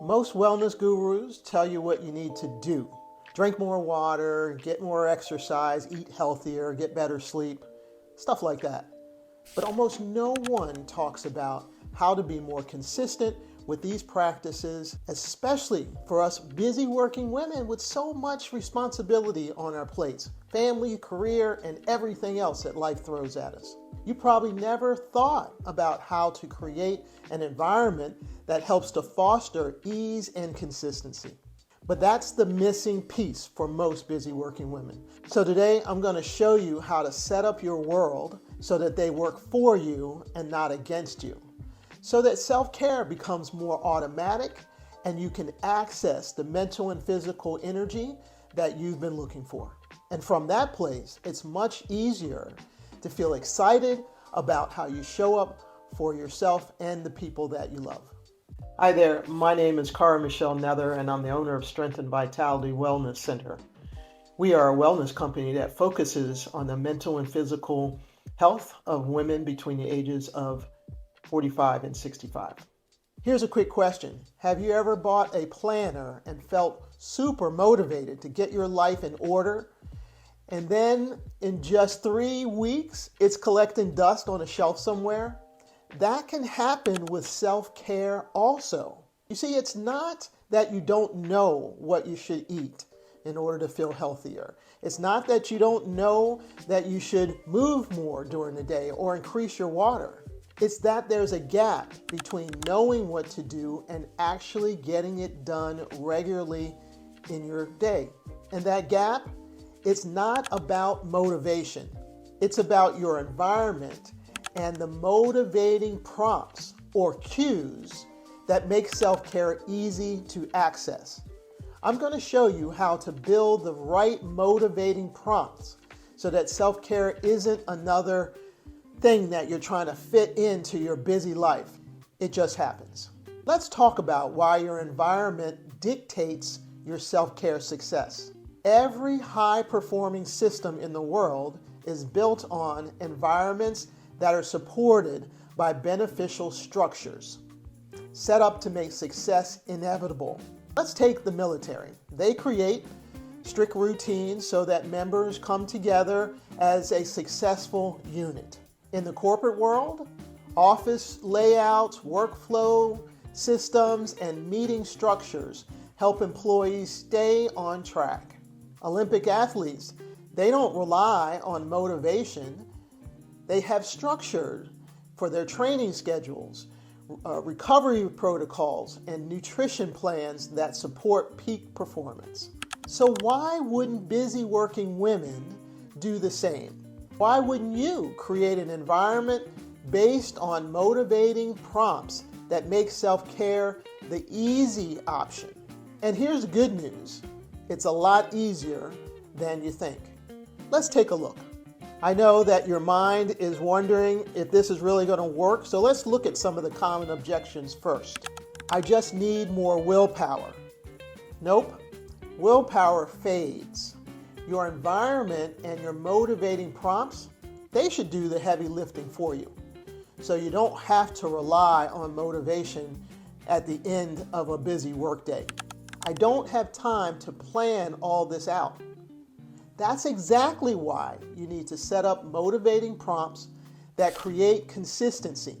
Most wellness gurus tell you what you need to do. Drink more water, get more exercise, eat healthier, get better sleep, stuff like that. But almost no one talks about how to be more consistent with these practices, especially for us busy working women with so much responsibility on our plates, family, career, and everything else that life throws at us. You probably never thought about how to create an environment that helps to foster ease and consistency. But that's the missing piece for most busy working women. So today I'm going to show you how to set up your world so that they work for you and not against you, so that self-care becomes more automatic and you can access the mental and physical energy that you've been looking for. And from that place, it's much easier to feel excited about how you show up for yourself and the people that you love. Hi there, my name is Cara-Michele Nether, and I'm the owner of Strength and Vitality Wellness Center. We are a wellness company that focuses on the mental and physical health of women between the ages of 45 and 65. Here's a quick question. Have you ever bought a planner and felt super motivated to get your life in order, and then in just 3 weeks, it's collecting dust on a shelf somewhere? That can happen with self-care also. You see, it's not that you don't know what you should eat in order to feel healthier. It's not that you don't know that you should move more during the day or increase your water. It's that there's a gap between knowing what to do and actually getting it done regularly in your day. And that gap, it's not about motivation. It's about your environment and the motivating prompts or cues that make self-care easy to access. I'm going to show you how to build the right motivating prompts so that self-care isn't another thing that you're trying to fit into your busy life. It just happens. Let's talk about why your environment dictates your self-care success. Every high-performing system in the world is built on environments that are supported by beneficial structures, set up to make success inevitable. Let's take the military. They create strict routines so that members come together as a successful unit. In the corporate world, office layouts, workflow systems, and meeting structures help employees stay on track. Olympic athletes, they don't rely on motivation. They have structure for their training schedules, recovery protocols, and nutrition plans that support peak performance. So why wouldn't busy working women do the same? Why wouldn't you create an environment based on motivating prompts that make self-care the easy option? And here's the good news. It's a lot easier than you think. Let's take a look. I know that your mind is wondering if this is really going to work, so let's look at some of the common objections first. I just need more willpower. Nope, willpower fades. Your environment and your motivating prompts, they should do the heavy lifting for you. So you don't have to rely on motivation at the end of a busy workday. I don't have time to plan all this out. That's exactly why you need to set up motivating prompts that create consistency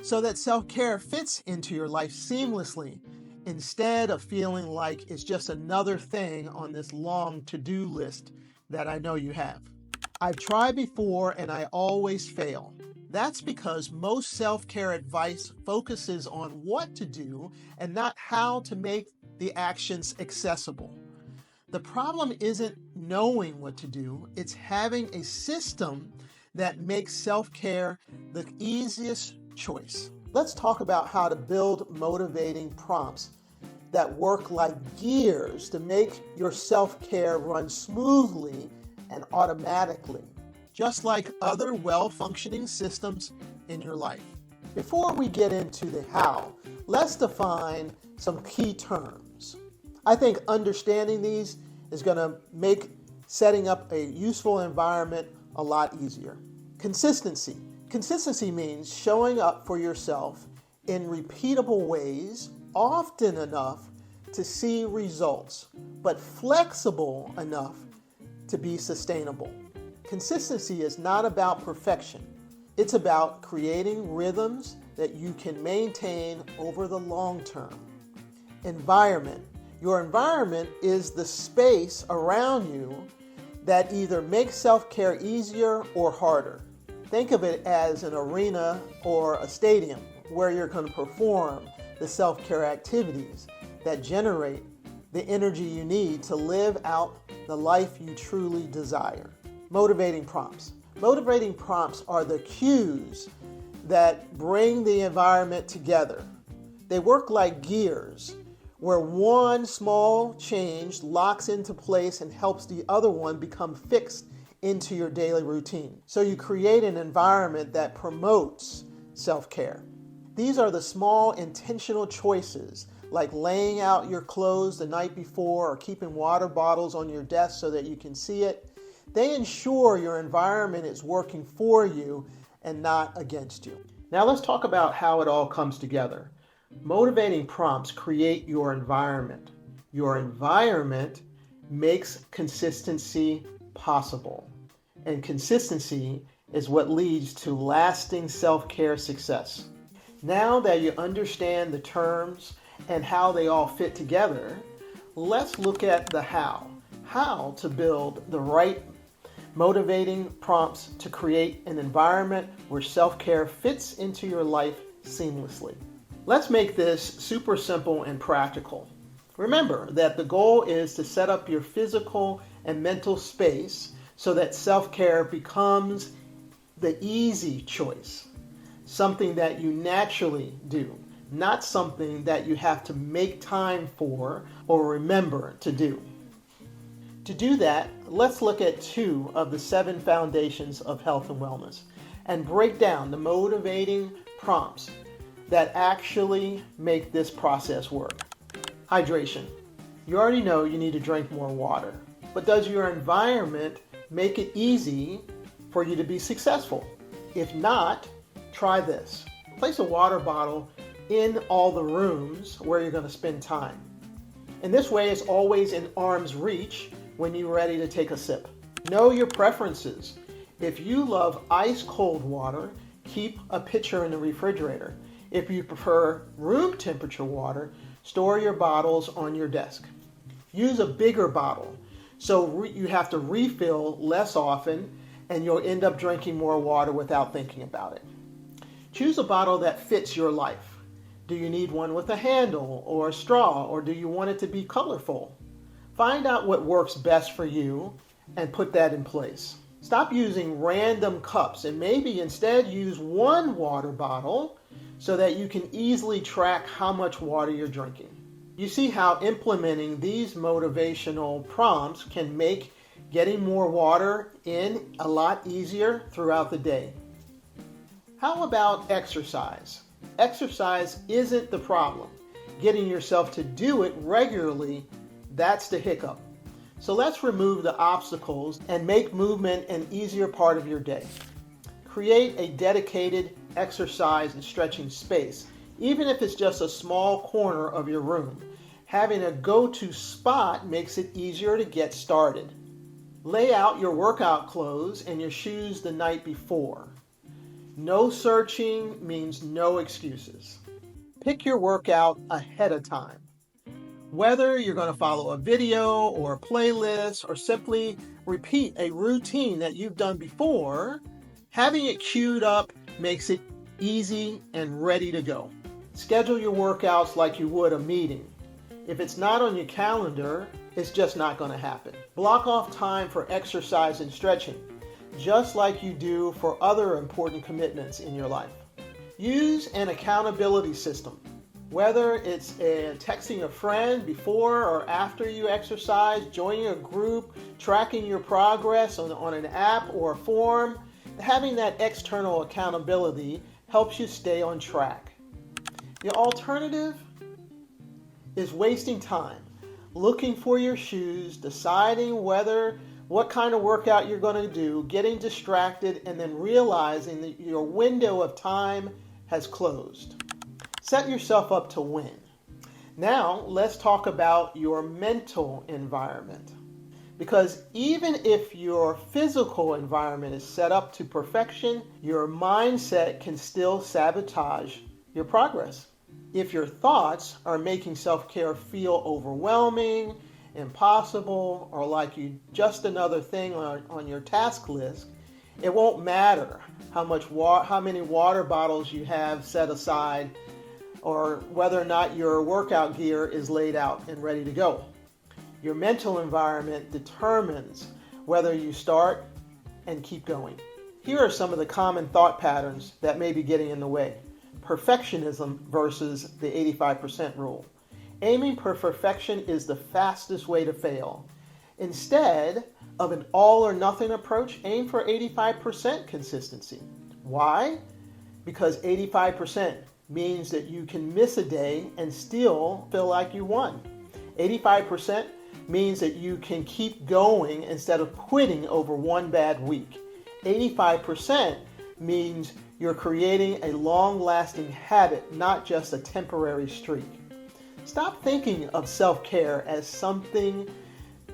so that self-care fits into your life seamlessly instead of feeling like it's just another thing on this long to-do list that I know you have. I've tried before and I always fail. That's because most self-care advice focuses on what to do and not how to make the actions accessible. The problem isn't knowing what to do, it's having a system that makes self-care the easiest choice. Let's talk about how to build motivating prompts that work like gears to make your self-care run smoothly and automatically, just like other well-functioning systems in your life. Before we get into the how, let's define some key terms. I think understanding these is going to make setting up a useful environment a lot easier. Consistency. Consistency means showing up for yourself in repeatable ways often enough to see results, but flexible enough to be sustainable. Consistency is not about perfection. It's about creating rhythms that you can maintain over the long term. Environment. Your environment is the space around you that either makes self-care easier or harder. Think of it as an arena or a stadium where you're going to perform the self-care activities that generate the energy you need to live out the life you truly desire. Motivating prompts. Motivating prompts are the cues that bring the environment together. They work like gears, where one small change locks into place and helps the other one become fixed into your daily routine. So you create an environment that promotes self-care. These are the small intentional choices, like laying out your clothes the night before or keeping water bottles on your desk so that you can see it. They ensure your environment is working for you and not against you. Now let's talk about how it all comes together. Motivating prompts create your environment. Your environment makes consistency possible. And consistency is what leads to lasting self-care success. Now that you understand the terms and how they all fit together, let's look at the how. How to build the right motivating prompts to create an environment where self-care fits into your life seamlessly. Let's make this super simple and practical. Remember that the goal is to set up your physical and mental space so that self-care becomes the easy choice, something that you naturally do, not something that you have to make time for or remember to do. To do that, let's look at 2 of the 7 foundations of health and wellness and break down the motivating prompts that actually make this process work. Hydration. You already know you need to drink more water, but does your environment make it easy for you to be successful? If not, try this. Place a water bottle in all the rooms where you're going to spend time. In this way, it's always in arm's reach when you're ready to take a sip. Know your preferences. If you love ice cold water, keep a pitcher in the refrigerator. If you prefer room temperature water, store your bottles on your desk. Use a bigger bottle so you have to refill less often and you'll end up drinking more water without thinking about it. Choose a bottle that fits your life. Do you need one with a handle or a straw, or do you want it to be colorful? Find out what works best for you and put that in place. Stop using random cups and maybe instead use one water bottle so that you can easily track how much water you're drinking. You see how implementing these motivational prompts can make getting more water in a lot easier throughout the day. How about exercise? Exercise isn't the problem. Getting yourself to do it regularly, that's the hiccup. So let's remove the obstacles and make movement an easier part of your day. Create a dedicated exercise and stretching space, even if it's just a small corner of your room. Having a go-to spot makes it easier to get started. Lay out your workout clothes and your shoes the night before. No searching means no excuses. Pick your workout ahead of time. Whether you're going to follow a video or a playlist or simply repeat a routine that you've done before, having it queued up makes it easy and ready to go. Schedule your workouts like you would a meeting. If it's not on your calendar, it's just not going to happen. Block off time for exercise and stretching, just like you do for other important commitments in your life. Use an accountability system. Whether it's texting a friend before or after you exercise, joining a group, tracking your progress on an app or a form, having that external accountability helps you stay on track. The alternative is wasting time, looking for your shoes, deciding what kind of workout you're going to do, getting distracted, and then realizing that your window of time has closed. Set yourself up to win. Now, let's talk about your mental environment. Because even if your physical environment is set up to perfection, your mindset can still sabotage your progress. If your thoughts are making self-care feel overwhelming, impossible, or like you just another thing on your task list, it won't matter how many water bottles you have set aside or whether or not your workout gear is laid out and ready to go. Your mental environment determines whether you start and keep going. Here are some of the common thought patterns that may be getting in the way. Perfectionism versus the 85% rule. Aiming for perfection is the fastest way to fail. Instead of an all or nothing approach, aim for 85% consistency. Why? Because 85% means that you can miss a day and still feel like you won. 85% means that you can keep going instead of quitting over one bad week. 85% means you're creating a long-lasting habit, not just a temporary streak. Stop thinking of self-care as something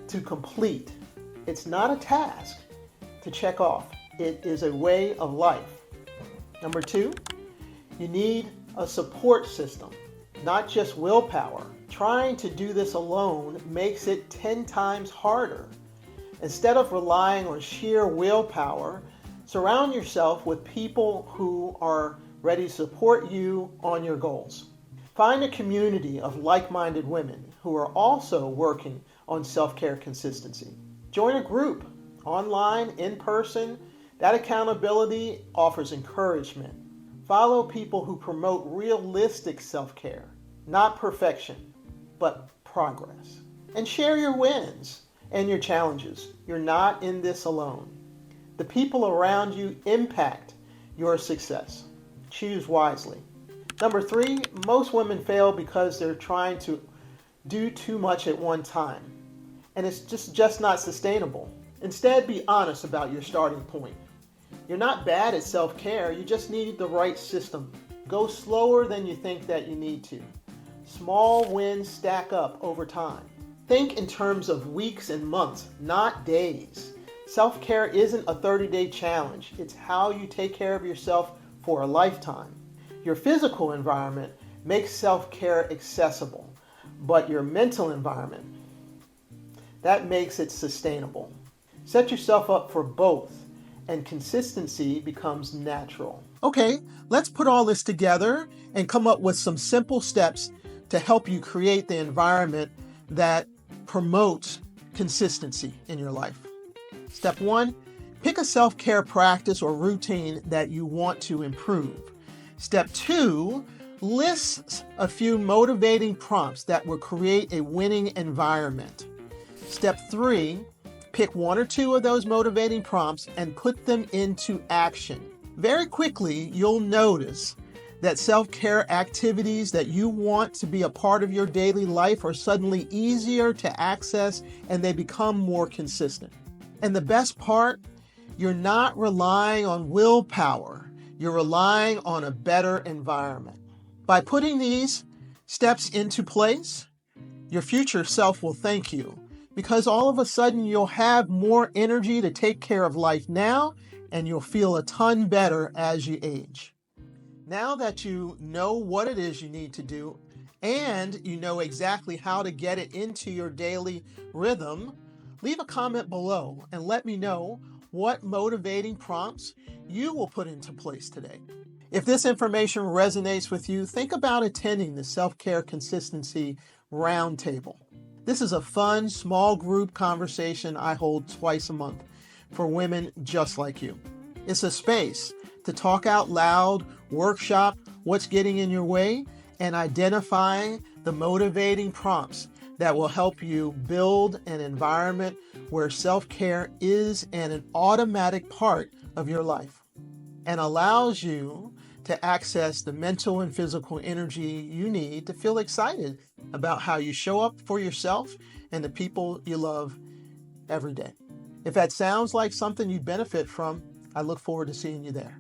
to complete. It's not a task to check off. It is a way of life. Number 2, you need a support system, not just willpower. Trying to do this alone makes it 10 times harder. Instead of relying on sheer willpower, surround yourself with people who are ready to support you on your goals. Find a community of like-minded women who are also working on self-care consistency. Join a group, online, in person. That accountability offers encouragement. Follow people who promote realistic self-care, not perfection, but progress. And share your wins and your challenges. You're not in this alone. The people around you impact your success. Choose wisely. Number 3, most women fail because they're trying to do too much at one time. And it's just not sustainable. Instead, be honest about your starting point. You're not bad at self-care, you just need the right system. Go slower than you think that you need to. Small wins stack up over time. Think in terms of weeks and months, not days. Self-care isn't a 30-day challenge. It's how you take care of yourself for a lifetime. Your physical environment makes self-care accessible, but your mental environment, that makes it sustainable. Set yourself up for both, and consistency becomes natural. Okay, let's put all this together and come up with some simple steps to help you create the environment that promotes consistency in your life. Step 1, pick a self-care practice or routine that you want to improve. Step 2, list a few motivating prompts that will create a winning environment. Step 3, pick 1 or 2 of those motivating prompts and put them into action. Very quickly, you'll notice that self-care activities that you want to be a part of your daily life are suddenly easier to access and they become more consistent. And the best part, you're not relying on willpower. You're relying on a better environment. By putting these steps into place, your future self will thank you because all of a sudden you'll have more energy to take care of life now and you'll feel a ton better as you age. Now that you know what it is you need to do and you know exactly how to get it into your daily rhythm, leave a comment below and let me know what motivating prompts you will put into place today. If this information resonates with you, think about attending the Self-Care Consistency Roundtable. This is a fun, small group conversation I hold twice a month for women just like you. It's a space to talk out loud, workshop what's getting in your way, and identify the motivating prompts that will help you build an environment where self-care is an automatic part of your life and allows you to access the mental and physical energy you need to feel excited about how you show up for yourself and the people you love every day. If that sounds like something you benefit from, I look forward to seeing you there.